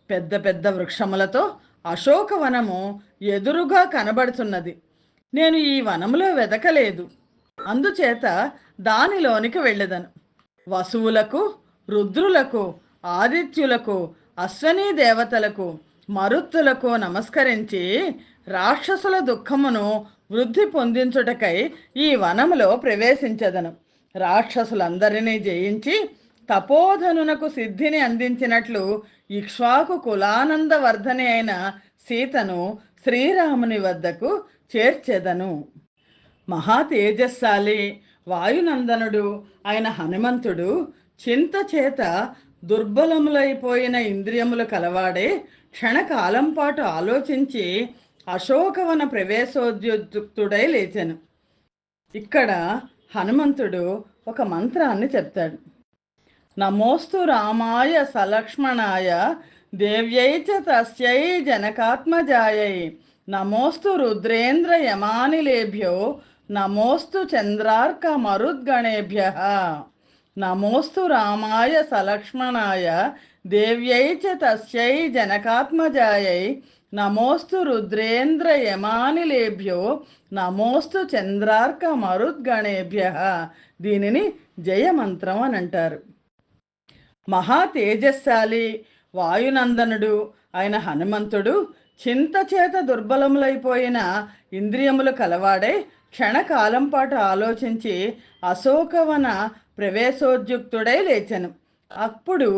పెద్ద పెద్ద వృక్షములతో అశోకవనము ఎదురుగా కనబడుతున్నది. నేను ఈ వనములో వెదకలేదు, అందుచేత దానిలోనికి వెళ్ళదను. వసువులకు, రుద్రులకు, ఆదిత్యులకు, అశ్వనీ దేవతలకు, మరుత్తులకు నమస్కరించి రాక్షసుల దుఃఖమును వృద్ధి పొందించుటకై ఈ వనములో ప్రవేశించదను. రాక్షసులందరినీ జయించి తపోధనునకు సిద్ధిని అందించినట్లు ఇక్ష్వాకు కులానందవర్ధని అయిన సీతను శ్రీరాముని వద్దకు చేర్చెదను. మహా తేజస్శాలి వాయునందనుడు అయిన హనుమంతుడు చింత చేత దుర్బలములైపోయిన ఇంద్రియములు కలవాడే క్షణకాలం పాటు ఆలోచించి అశోకవన ప్రవేశోద్యుక్తుడై లేచెను. ఇక్కడ హనుమంతుడు ఒక మంత్రాన్ని చెప్తాడు. నమోస్తు రామాయ సలక్ష్మణాయ దేవ్యై చ తస్యై జనకాత్మజాయై నమోస్తు రుద్రేంద్ర యమానిలేభ్యో నమోస్తు చంద్రార్క మరుద్గణేభ్యః. నమోస్తు రామాయ సలక్ష్మణాయ దేవ్యై చ తస్యై జనకాత్మజాయై నమోస్తు రుద్రేంద్ర యమానిలేభ్యో నమోస్తు చంద్రార్క మరుద్గణేభ్యః. దీనిని జయమంత్రం అని అంటారు. మహా తేజస్శాలి వాయునందనుడు అయిన హనుమంతుడు చింత చేత దుర్బలములైపోయిన ఇంద్రియములు కలవాడే క్షణకాలం పాటు ఆలోచించి అశోకవన ప్రవేశోద్యుక్తుడై లేచెను. అప్పుడు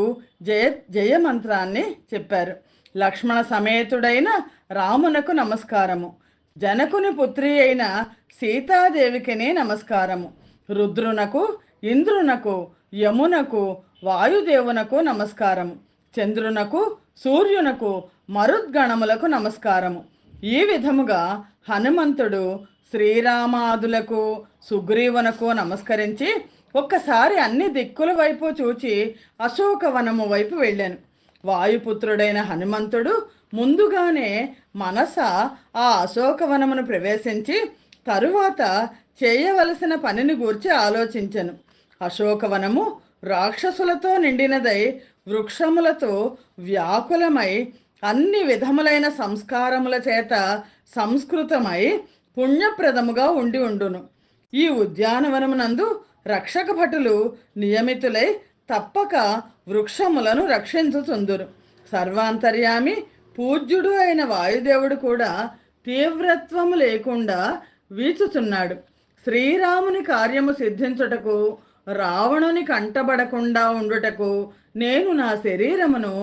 జయ జయమంత్రాన్ని చెప్పారు. లక్ష్మణ సమేతుడైన రామునకు నమస్కారము, జనకుని పుత్రి అయిన సీతాదేవికిని నమస్కారము, రుద్రునకు, ఇంద్రునకు, యమునకు, వాయుదేవునకు నమస్కారము, చంద్రునకు, సూర్యునకు, మరుద్గణములకు నమస్కారము. ఈ విధముగా హనుమంతుడు శ్రీరామాదులకు, సుగ్రీవునకు నమస్కరించి ఒక్కసారి అన్ని దిక్కుల వైపు చూచి అశోకవనము వైపు వెళ్ళాను. వాయుపుత్రుడైన హనుమంతుడు ముందుగానే మనస ఆ అశోకవనమును ప్రవేశించి తరువాత చేయవలసిన పనిని గూర్చి ఆలోచించెను. అశోకవనము రాక్షసులతో నిండినదై వృక్షములతో వ్యాకులమై అన్ని విధములైన సంస్కారముల చేత సంస్కృతమై పుణ్యప్రదముగా ఉండును. ఈ ఉద్యానవనమునందు రక్షక భటులు నియమితులై తప్పక వృక్షములను రక్షించుచుందురు. సర్వాంతర్యామి పూజ్యుడు అయిన వాయుదేవుడు కూడా తీవ్రత్వము లేకుండా వీచుచున్నాడు. శ్రీరాముని కార్యము సిద్ధించుటకు, రావణుని కంటబడకుండా ఉండుటకు నేను నా శరీరమును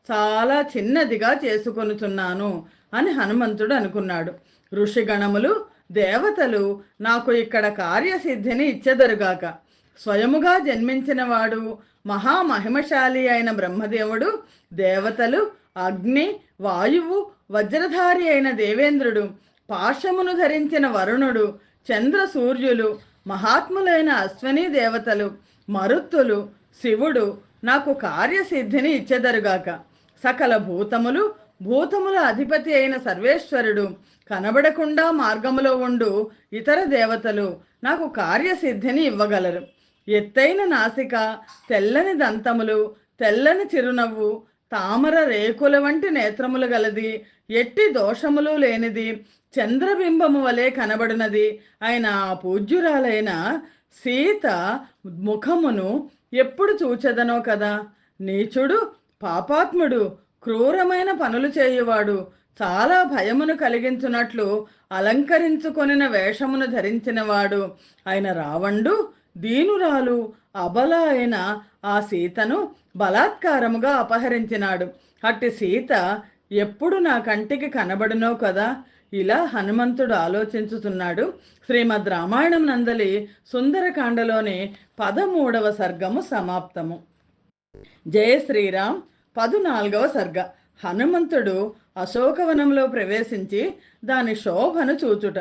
చాలా చిన్నదిగా చేసుకొనుచున్నాను అని హనుమంతుడు అనుకున్నాడు. ఋషిగణములు, దేవతలు నాకు ఇక్కడ కార్యసిద్ధిని ఇచ్చెదరుగాక. స్వయముగా జన్మించిన వాడు మహామహిమశాలి అయిన బ్రహ్మదేవుడు, దేవతలు, అగ్ని, వాయువు, వజ్రధారి అయిన దేవేంద్రుడు, పాశమును ధరించిన వరుణుడు, చంద్ర సూర్యులు, మహాత్ములైన అశ్వనీ దేవతలు, మరుత్తులు, శివుడు నాకు కార్యసిద్ధిని ఇచ్చెదరుగాక. సకల భూతములు, భూతముల అధిపతి అయిన సర్వేశ్వరుడు, కనబడకుండా మార్గములో ఉండు ఇతర దేవతలు నాకు కార్యసిద్ధిని ఇవ్వగలరు. ఎత్తైన నాసిక, తెల్లని దంతములు, తెల్లని చిరునవ్వు, తామర రేకుల వంటి నేత్రములు గలది, ఎట్టి దోషములు లేనిది, చంద్రబింబము వలె కనబడినది అయిన ఆ పూజ్యురాలైన సీత ముఖమును ఎప్పుడు చూచెదనో కదా. నీచుడు, పాపాత్ముడు, క్రూరమైన పనులు చేయువాడు, చాలా భయమును కలిగించున్నట్లు అలంకరించుకొనిన వేషమును ధరించినవాడు అయిన రావణుడు దీనురాలు, అబల అయిన ఆ సీతను బలాత్కారముగా అపహరించినాడు. అట్టి సీత ఎప్పుడు నా కంటికి కనబడునో కదా. ఇలా హనుమంతుడు ఆలోచించుతున్నాడు. శ్రీమద్ రామాయణం నందలి సుందరకాండలోని 13వ సర్గము సమాప్తము. జయ శ్రీరామ్. 14వ సర్గ. హనుమంతుడు అశోకవనంలో ప్రవేశించి దాని శోభను చూచుట.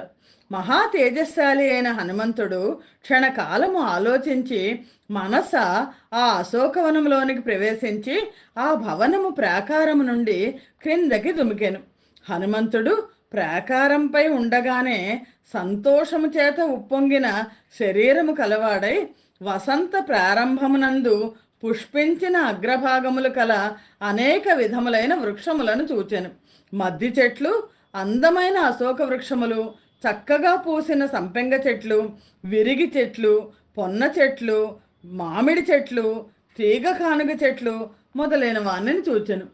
మహా తేజస్శాలి అయిన హనుమంతుడు క్షణకాలము ఆలోచించి మనస ఆ అశోకవనంలోనికి ప్రవేశించి ఆ భవనము ప్రాకారము నుండి క్రిందకి దుమికెను. హనుమంతుడు ప్రాకారంపై ఉండగానే సంతోషము చేత ఉప్పొంగిన శరీరము కలవాడై వసంత ప్రారంభమునందు పుష్పించిన అగ్రభాగములు కల అనేక విధములైన వృక్షములను చూచెను. మద్ది చెట్లు, అందమైన అశోక వృక్షములు, చక్కగా పూసిన సంపెంగ చెట్లు, విరిగి చెట్లు, పొన్న చెట్లు, మామిడి చెట్లు, తీగ కానుగ చెట్లు మొదలైన వాణ్ణిని చూచెను.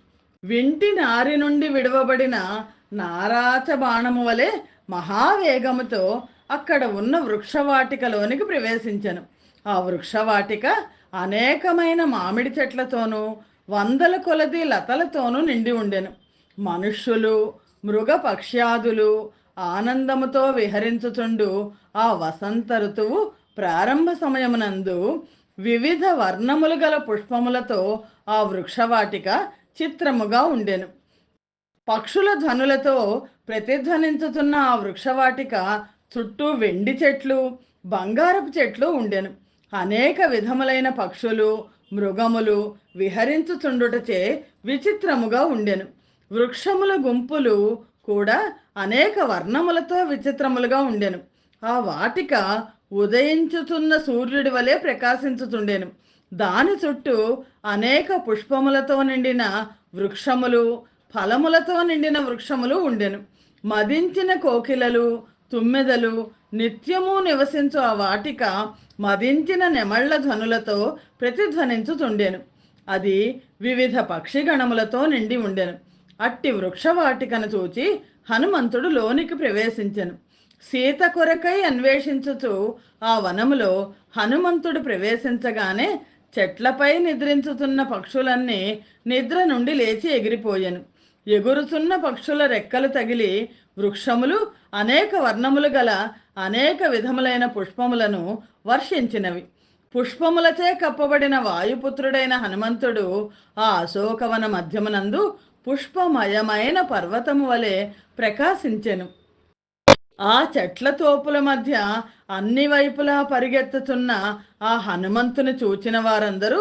వింటి నారి నుండి విడవబడిన నారాచ బాణము వలె మహావేగముతో అక్కడ ఉన్న వృక్షవాటికలోనికి ప్రవేశించెను. ఆ వృక్షవాటిక అనేకమైన మామిడి చెట్లతోనూ వందల కొలది లతలతోనూ నిండి ఉండెను. మనుష్యులు, మృగ పక్ష్యాదులు ఆనందముతో విహరించుచుండు ఆ వసంత ఋతువు ప్రారంభ సమయమునందు వివిధ వర్ణములు గల పుష్పములతో ఆ వృక్షవాటిక చిత్రముగా ఉండెను. పక్షుల ధ్వనులతో ప్రతిధ్వనించుతున్న ఆ వృక్షవాటిక చుట్టూ వెండి చెట్లు, బంగారపు చెట్లు ఉండెను. అనేక విధములైన పక్షులు, మృగములు విహరించుచుండుటచే విచిత్రముగా ఉండెను. వృక్షముల గుంపులు కూడా అనేక వర్ణములతో విచిత్రములుగా ఉండెను. ఆ వాటిక ఉదయించుతున్న సూర్యుడి వలె ప్రకాశించుతుండెను. దాని చుట్టూ అనేక పుష్పములతో నిండిన వృక్షములు, ఫలములతో నిండిన వృక్షములు ఉండెను. మదించిన కోకిలలు, తుమ్మెదలు నిత్యము నివసించు ఆ వాటిక మదించిన నెమళ్ల ధ్వనులతో ప్రతిధ్వనించుతుండెను. అది వివిధ పక్షిగణములతో నిండి ఉండెను. అట్టి వృక్షవాటికను చూచి హనుమంతుడు లోనికి ప్రవేశించెను. సీత కొరకై అన్వేషించుచు ఆ వనములో హనుమంతుడు ప్రవేశించగానే చెట్లపై నిద్రించుతున్న పక్షులన్నీ నిద్ర నుండి లేచి ఎగిరిపోయాను. ఎగురుతున్న పక్షుల రెక్కలు తగిలి వృక్షములు అనేక వర్ణములు గల అనేక విధములైన పుష్పములను వర్షించినవి. పుష్పములచే కప్పబడిన వాయుపుత్రుడైన హనుమంతుడు ఆ అశోకవన మధ్యమునందు పుష్పమయమైన పర్వతము వలె ప్రకాశించెను. ఆ చెట్ల తోపుల మధ్య అన్ని వైపులా పరిగెత్తుతున్న ఆ హనుమంతుని చూచిన వారందరూ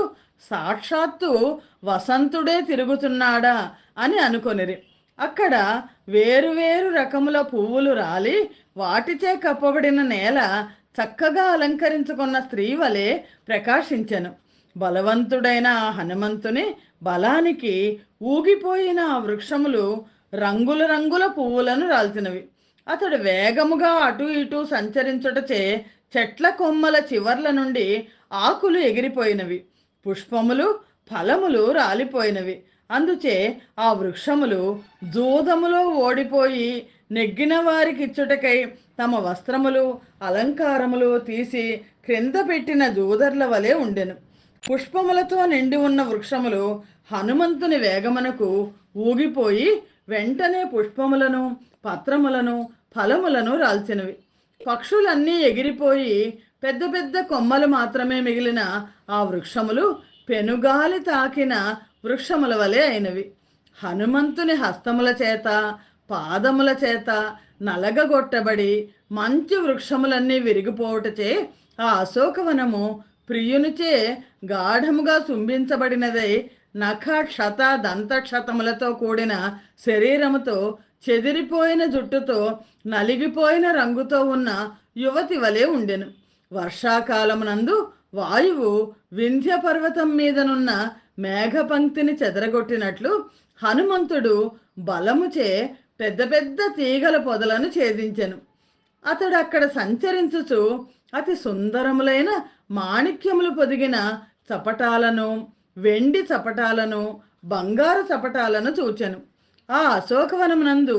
సాక్షాత్తు వసంతుడే తిరుగుతున్నాడా అని అనుకొనిరి. అక్కడ వేరువేరు రకముల పువ్వులు రాలి వాటిచే కప్పబడిన నేల చక్కగా అలంకరించుకున్న స్త్రీ వలె ప్రకాశించెను. బలవంతుడైన ఆ హనుమంతుని బలానికి ఊగిపోయిన ఆ వృక్షములు రంగుల రంగుల పువ్వులను రాల్చినవి. అతడు వేగముగా అటు ఇటు సంచరించుటచే చెట్ల కొమ్మల చివర్ల నుండి ఆకులు ఎగిరిపోయినవి, పుష్పములు ఫలములు రాలిపోయినవి. అందుచే ఆ వృక్షములు జూదములో ఓడిపోయి నెగ్గిన వారికిచ్చుటకై తమ వస్త్రములు అలంకారములు తీసి క్రింద పెట్టిన జూదర్ల వలె ఉండెను. పుష్పములతో నిండి ఉన్న వృక్షములు హనుమంతుని వేగమునకు ఊగిపోయి వెంటనే పుష్పములను పత్రములను ఫలములను రాల్చినవి. పక్షులన్నీ ఎగిరిపోయి పెద్ద పెద్ద కొమ్మలు మాత్రమే మిగిలిన ఆ వృక్షములు పెనుగాలి తాకిన వృక్షముల వలె అయినవి. హనుమంతుని హస్తముల చేత పాదముల చేత నలగగొట్టబడి మంచి వృక్షములన్నీ విరిగిపోవుటచే ఆ అశోకవనము ప్రియునిచే గాఢముగా శుంభించబడినదై నఖ క్షత దంతక్షతములతో కూడిన శరీరముతో చెదిరిపోయిన జుట్టుతో నలిగిపోయిన రంగుతో ఉన్న యువతి వలె ఉండెను. వర్షాకాలమునందు వాయువు వింధ్య పర్వతం మీదనున్న మేఘపంక్తిని చెదరగొట్టినట్లు హనుమంతుడు బలముచే పెద్ద పెద్ద తీగల పొదలను ఛేదించెను. అతడు అక్కడ సంచరించుచు అతి సుందరములైన మాణిక్యములు పొదిగిన చపటాలను, వెండి చపటాలను, బంగారు చపటాలను చూచెను. ఆ అశోకవనమునందు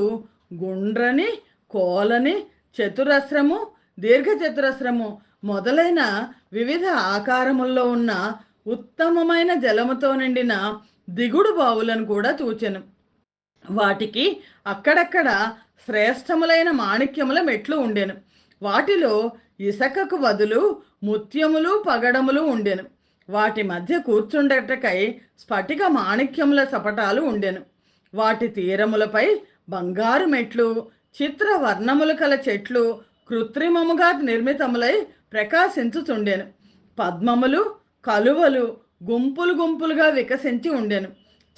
గుండ్రని, కోలని, చతురస్రము, దీర్ఘచతురస్రము మొదలైన వివిధ ఆకారముల్లో ఉన్న ఉత్తమమైన జలముతో నిండిన దిగుడు బావులను కూడా చూచెను. వాటికి అక్కడక్కడ శ్రేష్టములైన మాణిక్యముల మెట్లు ఉండెను. వాటిలో ఇసకకు బదులు ముత్యములు పగడములు ఉండెను. వాటి మధ్య కూర్చుండటకై స్ఫటిక మాణిక్యముల సపటాలు ఉండెను. వాటి తీరములపై బంగారు మెట్లు, చిత్ర వర్ణములు కల చెట్లు కృత్రిమముగా నిర్మితములై ప్రకాశించుచుండెను. పద్మములు, కలువలు గుంపులు గుంపులుగా వికసించి ఉండెను.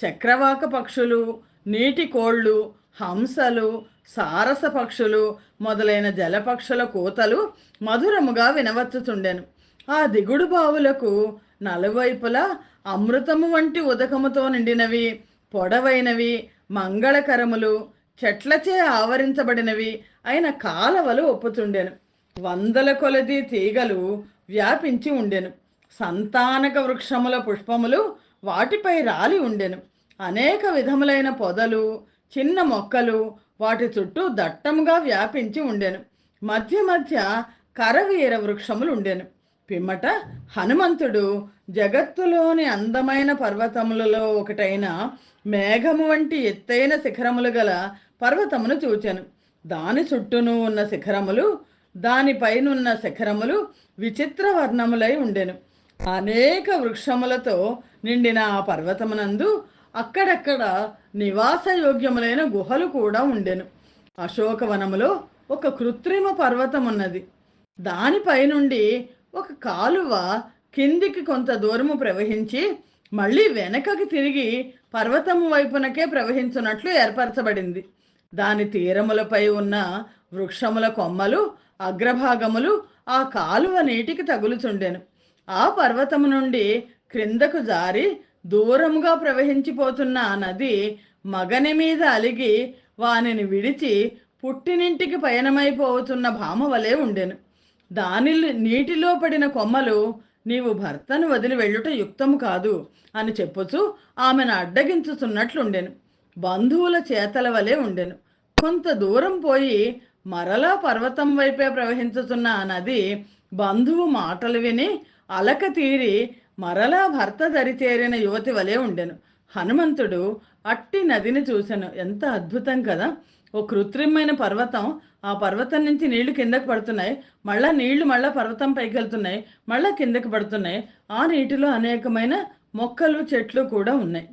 చక్రవాక పక్షులు, నీటి కోళ్ళు, హంసలు, సారస పక్షులు మొదలైన జలపక్షుల కూతలు మధురముగా వినవచ్చుచుండెను. ఆ దిగుడు బావులకు నలువైపులా అమృతము వంటి ఉదకముతో నిండినవి, పొడవైనవి, మంగళకరములు, చెట్లచే ఆవరించబడినవి అయిన కాలవలు ఒప్పుచుండెను. వందల కొలది తీగలు వ్యాపించి ఉండెను. సంతానక వృక్షముల పుష్పములు వాటిపై రాలి ఉండెను. అనేక విధములైన పొదలు, చిన్న మొక్కలు వాటి చుట్టూ దట్టముగా వ్యాపించి ఉండెను. మధ్య మధ్య కరవీర వృక్షములు ఉండెను. పిమ్మట హనుమంతుడు జగత్తులోని అందమైన పర్వతములలో ఒకటైన మేఘము వంటి ఎత్తైన శిఖరములు గల పర్వతమును చూచెను. దాని చుట్టూను ఉన్న శిఖరములు, దానిపైనున్న శిఖరములు విచిత్ర వర్ణములై ఉండెను. అనేక వృక్షములతో నిండిన ఆ పర్వతమునందు అక్కడక్కడ నివాసయోగ్యములైన గుహలు కూడా ఉండెను. అశోకవనములో ఒక కృత్రిమ పర్వతం ఉన్నది. దానిపై నుండి ఒక కాలువ కిందికి కొంత దూరము ప్రవహించి మళ్ళీ వెనకకి తిరిగి పర్వతము వైపునకే ప్రవహించున్నట్లు ఏర్పరచబడింది. దాని తీరములపై ఉన్న వృక్షముల కొమ్మలు అగ్రభాగములు ఆ కాలువ నీటికి తగులుచుండెను. ఆ పర్వతము నుండి క్రిందకు జారి దూరముగా ప్రవహించిపోతున్న ఆ నది మగని మీద అలిగి వానిని విడిచి పుట్టినింటికి పయనమైపోతున్న భామ వలె ఉండెను. దాని నీటిలో పడిన కొమ్మలు నీవు భర్తను వదిలి వెళ్ళుట యుక్తము కాదు అని చెప్పుచు ఆమెను అడ్డగించుతున్నట్లుండెను. బంధువుల చేతల వలె ఉండెను. కొంత దూరం పోయి మరలా పర్వతం వైపే ప్రవహించుతున్న ఆ నది బంధువు మాటలు విని అలక తీరి మరలా భర్త దరిచేరిన యువతి వలె ఉండెను. హనుమంతుడు అట్టి నదిని చూశాను. ఎంత అద్భుతం కదా! ఓ కృత్రిమైన పర్వతం, ఆ పర్వతం నుంచి నీళ్లు కిందకు పడుతున్నాయి, మళ్ళా నీళ్లు మళ్ళా పర్వతం పైకి వెళ్తున్నాయి, మళ్ళా కిందకి పడుతున్నాయి. ఆ నీటిలో అనేకమైన మొక్కలు చెట్లు కూడా ఉన్నాయి.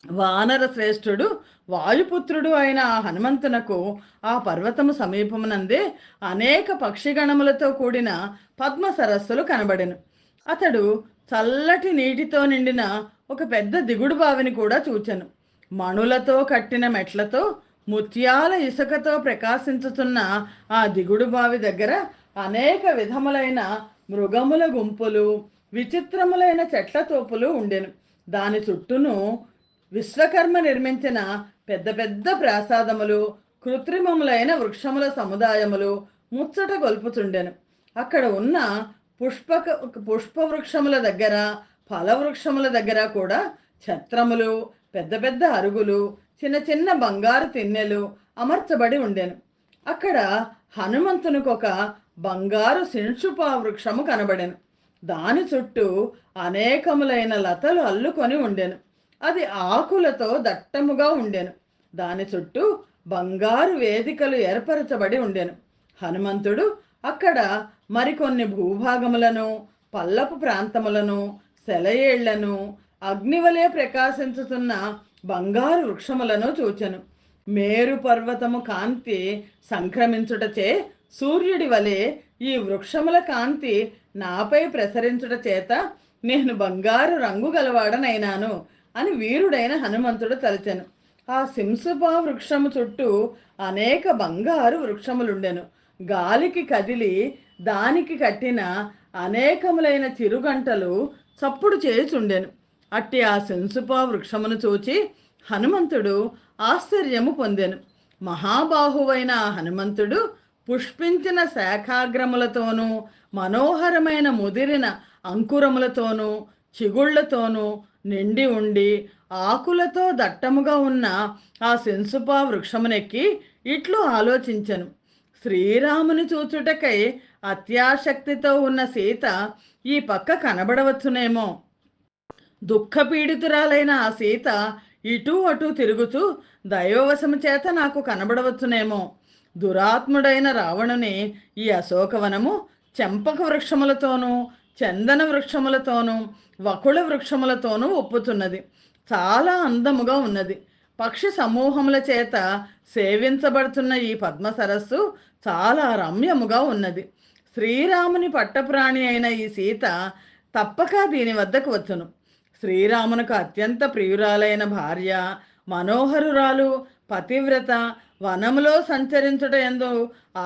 వానర శ్రేష్ఠుడు వాయుపుత్రుడు అయిన ఆ హనుమంతునకు ఆ పర్వతము సమీపమునందే అనేక పక్షిగణములతో కూడిన పద్మ సరస్సులు కనబడెను. అతడు చల్లటి నీటితో నిండిన ఒక పెద్ద దిగుడు బావిని కూడా చూచెను. మణులతో కట్టిన మెట్లతో ముత్యాల ఇసుకతో ప్రకాశించుతున్న ఆ దిగుడు బావి దగ్గర అనేక విధములైన మృగముల గుంపులు, విచిత్రములైన చెట్ల తోపులు ఉండెను. దాని చుట్టూను విశ్వకర్మ నిర్మించిన పెద్ద పెద్ద ప్రాసాదములు, కృత్రిమములైన వృక్షముల సముదాయములు ముచ్చట గొల్పుచుండెను. అక్కడ ఉన్న పుష్పక పుష్పవృక్షముల దగ్గర, ఫలవృక్షముల దగ్గర కూడా ఛత్రములు, పెద్ద పెద్ద అరుగులు, చిన్న చిన్న బంగారు తిన్నెలు అమర్చబడి ఉండెను. అక్కడ హనుమంతునికి ఒక బంగారు శింషుపా వృక్షము కనబడెను. దాని చుట్టూ అనేకములైన లతలు అల్లుకొని ఉండెను. అది ఆకులతో దట్టముగా ఉండెను. దాని చుట్టూ బంగారు వేదికలు ఏర్పరచబడి ఉండెను. హనుమంతుడు అక్కడ మరికొన్ని భూభాగములను, పల్లపు ప్రాంతములను, సెలయేళ్లను, అగ్నివలే ప్రకాశించుతున్న బంగారు వృక్షములను చూచెను. మేరు పర్వతము కాంతి సంక్రమించుటచే సూర్యుడి వలె ఈ వృక్షముల కాంతి నాపై ప్రసరించుట చేత నేను బంగారు రంగు గలవాడనైనాను అని వీరుడైన హనుమంతుడు తలచెను. ఆ సింసుపా వృక్షము చుట్టూ అనేక బంగారు వృక్షములుండెను. గాలికి కదిలి దానికి కట్టిన అనేకములైన చిరుగంటలు చప్పుడు చేయుచుండెను. అట్టి ఆ సింసుపా వృక్షమును చూచి హనుమంతుడు ఆశ్చర్యము పొందెను. మహాబాహువైన ఆ హనుమంతుడు పుష్పించిన శాఖాగ్రములతోనూ, మనోహరమైన ముదిరిన అంకురములతోనూ, చిగుళ్లతోనూ నిండి ఉండి ఆకులతో దట్టముగా ఉన్న ఆ సెన్సుపా వృక్షమునెక్కి ఇట్లు ఆలోచించెను. శ్రీరాముని చూచుటకై అత్యాసక్తితో ఉన్న సీత ఈ పక్క కనబడవచ్చునేమో. దుఃఖపీడితురాలైన ఆ సీత ఇటూ అటూ తిరుగుతూ దైవవశము చేత నాకు కనబడవచ్చునేమో. దురాత్ముడైన రావణుని ఈ అశోకవనము చెంపక వృక్షములతోనూ, చందన వృక్షములతోనూ, వకుళ వృక్షములతోనూ ఒప్పుతున్నది. చాలా అందముగా ఉన్నది. పక్షి సమూహముల చేత సేవించబడుతున్న ఈ పద్మ సరస్సు చాలా రమ్యముగా ఉన్నది. శ్రీరాముని పట్టప్రాణి అయిన ఈ సీత తప్పక దీని వద్దకు వచ్చును. శ్రీరామునకు అత్యంత ప్రియురాలైన భార్య, మనోహరురాలు, పతివ్రత, వనములో సంచరించుట యందు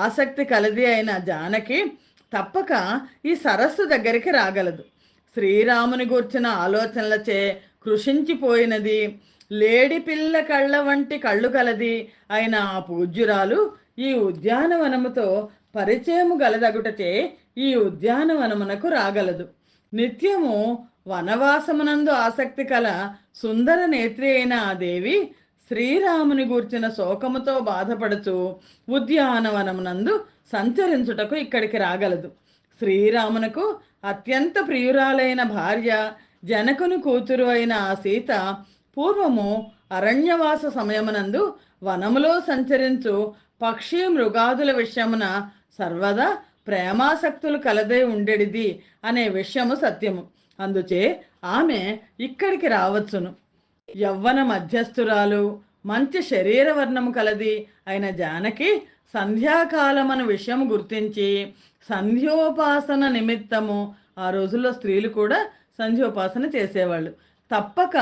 ఆసక్తి కలది అయిన జానకి తప్పక ఈ సరస్సు దగ్గరికి రాగలదు. శ్రీరాముని గూర్చిన ఆలోచనలచే కృషించిపోయినది, లేడి పిల్ల కళ్ళ వంటి కళ్ళు కలది అయిన ఆ పూజ్యురాలు ఈ ఉద్యానవనముతో పరిచయము గలదగుటచే ఈ ఉద్యానవనమునకు రాగలదు. నిత్యము వనవాసమునందు ఆసక్తి కల సుందర నేత్రి అయిన ఆ దేవి శ్రీరాముని గూర్చిన శోకముతో బాధపడుచు ఉద్యానవనమునందు సంచరించుటకు ఇక్కడికి రాగలదు. శ్రీరామునకు అత్యంత ప్రియురాలైన భార్య, జనకుని కూతురు అయిన ఆ సీత పూర్వము అరణ్యవాస సమయమునందు వనములో సంచరించు పక్షి మృగాదుల విషయమున సర్వదా ప్రేమాసక్తులు కలదై ఉండేది అనే విషయము సత్యము. అందుచే ఆమె ఇక్కడికి రావచ్చును. యవ్వన మధ్యస్థురాలు, మంచి శరీర వర్ణము కలది అయిన జానకి సంధ్యాకాలమను విషయం గుర్తించి సంధ్యోపాసన నిమిత్తము, ఆ రోజుల్లో స్త్రీలు కూడా సంధ్యోపాసన చేసేవాళ్ళు, తప్పక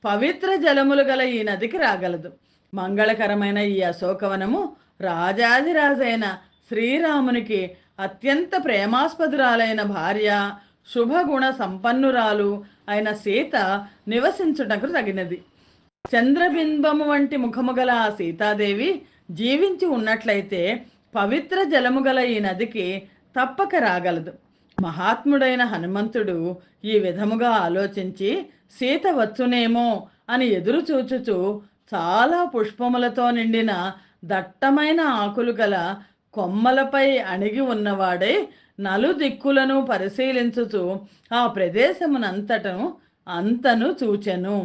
పవిత్ర జలములు గల ఈ నదికి రాగలదు. మంగళకరమైన ఈ అశోకవనము రాజాదిరాజైన శ్రీరామునికి అత్యంత ప్రేమాస్పదురాలైన భార్య, శుభగుణ సంపన్నురాలు అయిన సీత నివసించుటకు తగినది. చంద్రబింబము వంటి ముఖము గల ఆ సీతాదేవి జీవించి ఉన్నట్లయితే పవిత్ర జలము గల ఈ నదికి తప్పక రాగలదు. మహాత్ముడైన హనుమంతుడు ఈ విధముగా ఆలోచించి సీత వచ్చునేమో అని ఎదురు చూచుచు చాలా పుష్పములతో నిండిన దట్టమైన ఆకులు గల కొమ్మలపై అణిగి ఉన్నవాడై నలుదిక్కులను పరిశీలించుచు ఆ ప్రదేశమునంతటను అంతను చూచెను.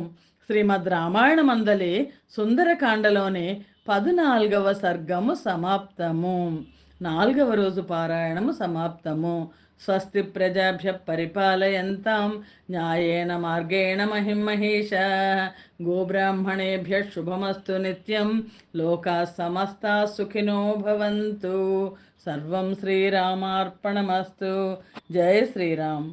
శ్రీమద్ రామాయణమందలి సుందరకాండలోని 14వ సర్గము సమాప్తము. 4వ రోజు పారాయణము సమాప్తము. స్వస్తి ప్రజాభ్య పరిపాలయంతాం న్యాయేన మార్గేణ మహిం మహేష. గోబ్రాహ్మణేభ్య శుభమస్తు నిత్యం. లోకా సమస్తా సుఖినో భవంతు. సర్వం శ్రీరామార్పణమస్తు. జై శ్రీరామ్.